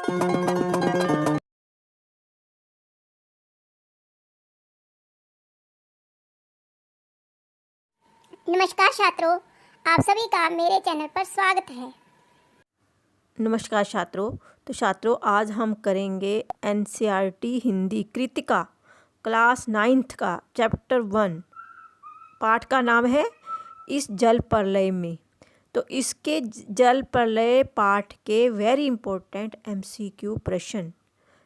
नमस्कार छात्रों, आप सभी का मेरे चैनल पर स्वागत है। नमस्कार छात्रों। तो छात्रों, आज हम करेंगे NCERT Hindi Kritika class 9th का चैप्टर 1। पाठ का नाम है इस जल प्रलय में। तो इसके जल प्रलय पाठ के वेरी इंपॉर्टेंट MCQ प्रश्न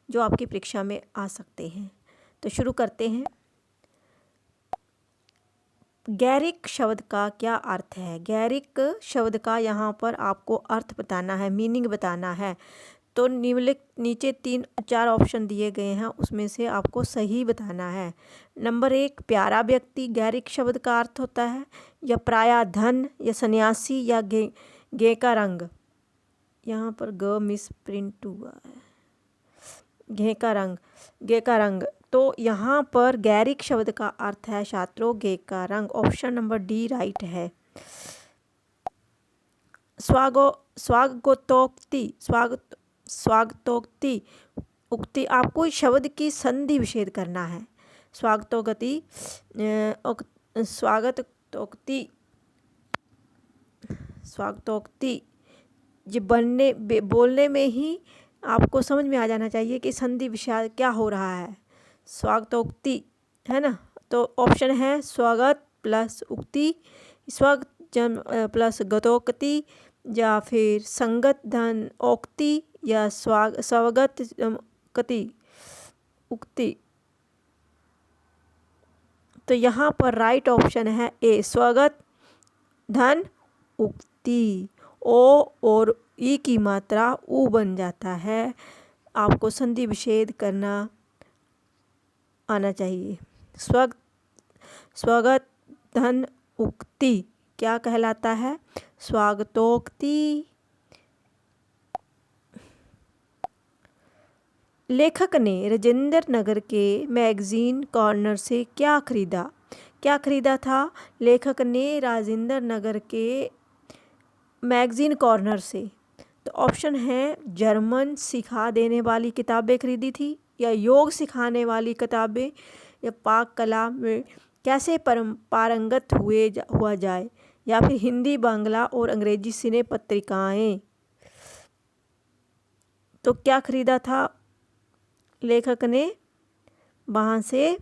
जो आपकी परीक्षा में आ सकते हैं। तो शुरू करते हैं। गैरिक शब्द का क्या अर्थ है? गैरिक शब्द का यहाँ पर आपको अर्थ बताना है, मीनिंग बताना है। तो नीचे 3-4 ऑप्शन दिए गए हैं, उसमें से आपको सही बताना है। नंबर 1, प्यारा व्यक्ति गैरिक शब्द का अर्थ होता है, या प्राया धन, या सन्यासी, या गे का रंग। यहाँ पर ग मिस प्रिंट हुआ है, गे का रंग। तो यहाँ पर गैरिक शब्द का अर्थ है छात्रों गे का रंग। ऑप्शन नंबर डी राइट है। स्वागतोक्ति उक्ति, आपको इस शब्द की संधि विच्छेद करना है। स्वागतोक्ति ये बोलने में ही आपको समझ में आ जाना चाहिए कि संधि विच्छेद क्या हो रहा है। स्वागतोक्ति है ना। तो ऑप्शन है स्वागत प्लस उक्ति, स्वागत प्लस गतोक्ति, या फिर संगत धन ओक्ति, या स्वागत कति उक्ति। तो यहाँ पर राइट ऑप्शन है ए, स्वागत धन उक्ति। ओ और ई की मात्रा उ बन जाता है। आपको संधि विच्छेद करना आना चाहिए। स्वागत धन उक्ति क्या कहलाता है? स्वागतोक्ति। लेखक ने राजेंद्र नगर के मैगजीन कॉर्नर से क्या खरीदा? क्या खरीदा था? लेखक ने राजेंद्र नगर के मैगजीन कॉर्नर से। तो ऑप्शन है जर्मन सिखा देने वाली किताबें खरीदी थी, या योग सिखाने वाली किताबें, या पाक कला में कैसे पारंगत हुआ जाए, या फिर हिंदी, बांग्ला और अंग्रेजी सिने पत्रिकाएं। तो क्या खरीदा था लेखक ने वहाँ से?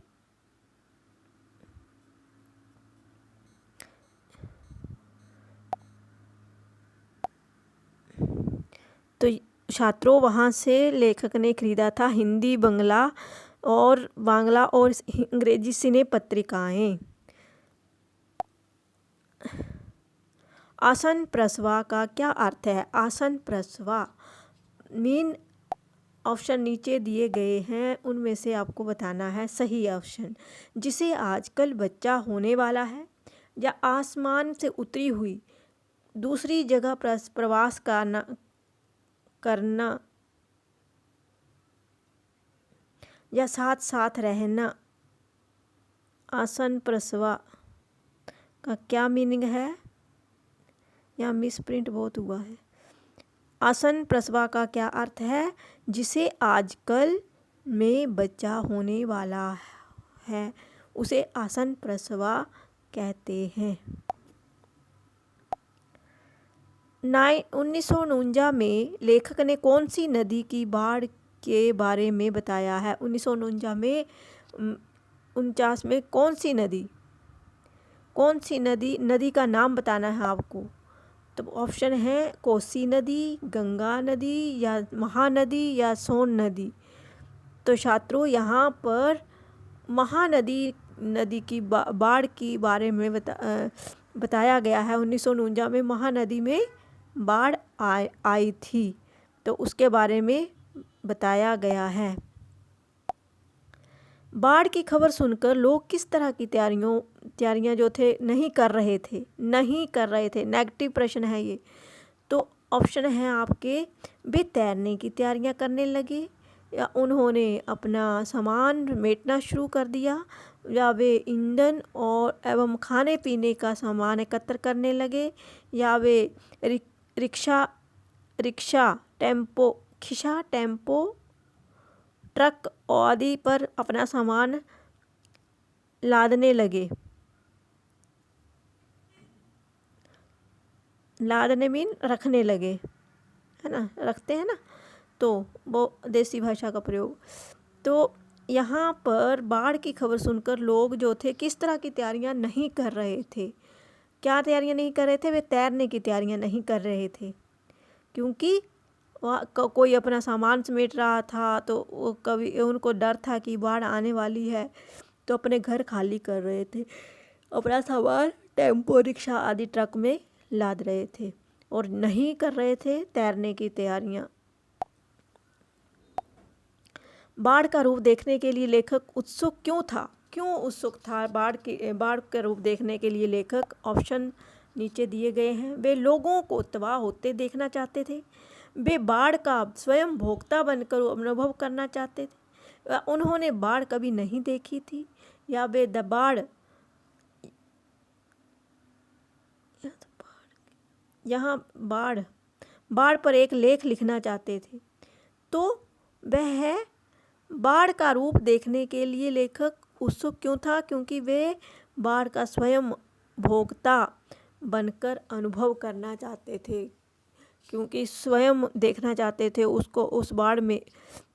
तो छात्रों, वहाँ से लेखक ने खरीदा था हिंदी, बांग्ला और अंग्रेजी सिने पत्रिकाएं। आसन प्रसवा का क्या अर्थ है? आसन प्रसवा मीन ऑप्शन नीचे दिए गए हैं, उनमें से आपको बताना है सही ऑप्शन। जिसे आजकल बच्चा होने वाला है, या आसमान से उतरी हुई दूसरी जगह प्रवास करना, या साथ साथ रहना। आसन प्रसवा का क्या मीनिंग है? यहाँ मिस प्रिंट बहुत हुआ है। आसन प्रसवा का क्या अर्थ है? जिसे आजकल में बच्चा होने वाला है, उसे आसन प्रसवा कहते हैं। 1949 में लेखक ने कौन सी नदी की बाढ़ के बारे में बताया है? 1949 में 49 में कौन सी नदी का नाम बताना है आपको। तो ऑप्शन है कोसी नदी, गंगा नदी, या महानदी, या सोन नदी। तो छात्रों, यहाँ पर नदी की बाढ़ के बारे में बताया गया है। 1949 में महानदी में बाढ़ आई थी, तो उसके बारे में बताया गया है। बाढ़ की खबर सुनकर लोग किस तरह की तैयारियां जो थे नहीं कर रहे थे। नेगेटिव प्रश्न है ये। तो ऑप्शन है आपके, वे तैरने की तैयारियां करने लगे, या उन्होंने अपना सामान समेटना शुरू कर दिया, या वे ईंधन और एवं खाने पीने का सामान एकत्र करने लगे, या वे rickshaw tempo rickshaw, tempo, truck आदि पर अपना सामान लादने लगे। लादने मीन रखने लगे, है ना, रखते हैं ना, तो वो देसी भाषा का प्रयोग। तो यहाँ पर बाढ़ की खबर सुनकर लोग जो थे किस तरह की तैयारियां नहीं कर रहे थे। क्या तैयारियां नहीं कर रहे थे? वे तैरने की तैयारियां नहीं कर रहे थे, क्योंकि वहाँ कोई अपना सामान समेट रहा था, तो वो कभी उनको डर था कि बाढ़ आने वाली है, तो अपने घर खाली कर रहे थे, अपना सामान टेम्पो, रिक्शा आदि ट्रक में लाद रहे थे और नहीं कर रहे थे तैरने की तैयारियां। बाढ़ का रूप देखने के लिए लेखक उत्सुक क्यों था? क्यों उत्सुक था बाढ़ का रूप देखने के लिए लेखक? ऑप्शन नीचे दिए गए हैं। वे लोगों को तबाह होते देखना चाहते थे, वे बाढ़ का स्वयं भोक्ता बनकर अनुभव करना चाहते थे, उन्होंने बाढ़ कभी नहीं देखी थी, या वे बाढ़ पर एक लेख लिखना चाहते थे। तो वह बाढ़ का रूप देखने के लिए लेखक उत्सुक क्यों था? क्योंकि वे बाढ़ का स्वयं भोक्ता बनकर अनुभव करना चाहते थे, क्योंकि स्वयं देखना चाहते थे उसको, उस बाढ़ में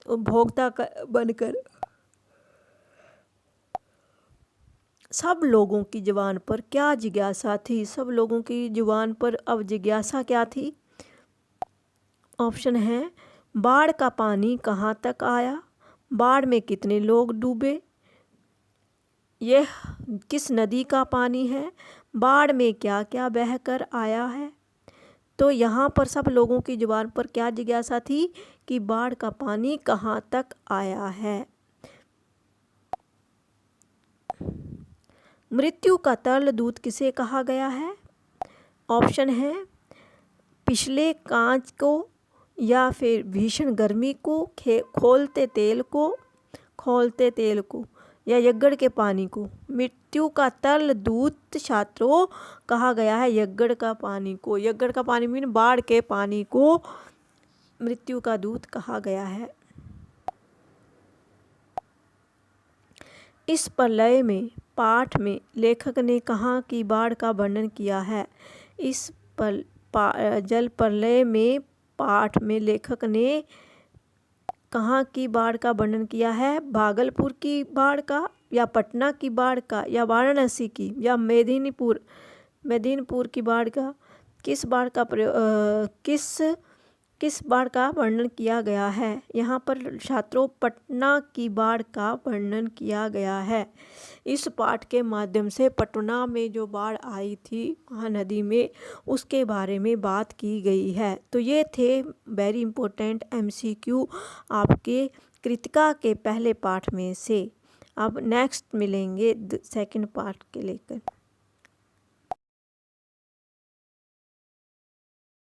भोक्ता बनकर। सब लोगों की जुबान पर क्या जिज्ञासा थी? सब लोगों की जुबान पर अब जिज्ञासा क्या थी? ऑप्शन है, बाढ़ का पानी कहाँ तक आया, बाढ़ में कितने लोग डूबे, यह किस नदी का पानी है, बाढ़ में क्या क्या बहकर आया है। तो यहाँ पर सब लोगों की जुबान पर क्या जिज्ञासा थी कि बाढ़ का पानी कहाँ तक आया है। मृत्यु का तरल दूत किसे कहा गया है? ऑप्शन है, पिछले कांच को, या फिर भीषण गर्मी को, खोलते तेल को, या यग्गड़ के पानी को। मृत्यु का तरल दूत छात्रों कहा गया है यग्गड़ का पानी को। यग्गड़ का पानी मीन बाढ़ के पानी को मृत्यु का दूत कहा गया है। इस प्रलय में पाठ में लेखक ने कहाँ की बाढ़ का वर्णन किया है? इस जल प्रलय में पाठ में लेखक ने कहाँ की बाढ़ का वर्णन किया है? भागलपुर की बाढ़ का, या पटना की बाढ़ का, या वाराणसी की, या मेदिनीपुर की बाढ़ का? किस बाढ़ का वर्णन किया गया है? यहाँ पर छात्रों पटना की बाढ़ का वर्णन किया गया है। इस पाठ के माध्यम से पटना में जो बाढ़ आई थी महानदी में, उसके बारे में बात की गई है। तो ये थे वेरी इंपॉर्टेंट MCQ आपके कृतिका के पहले पाठ में से। अब नेक्स्ट मिलेंगे सेकंड पार्ट के लेकर।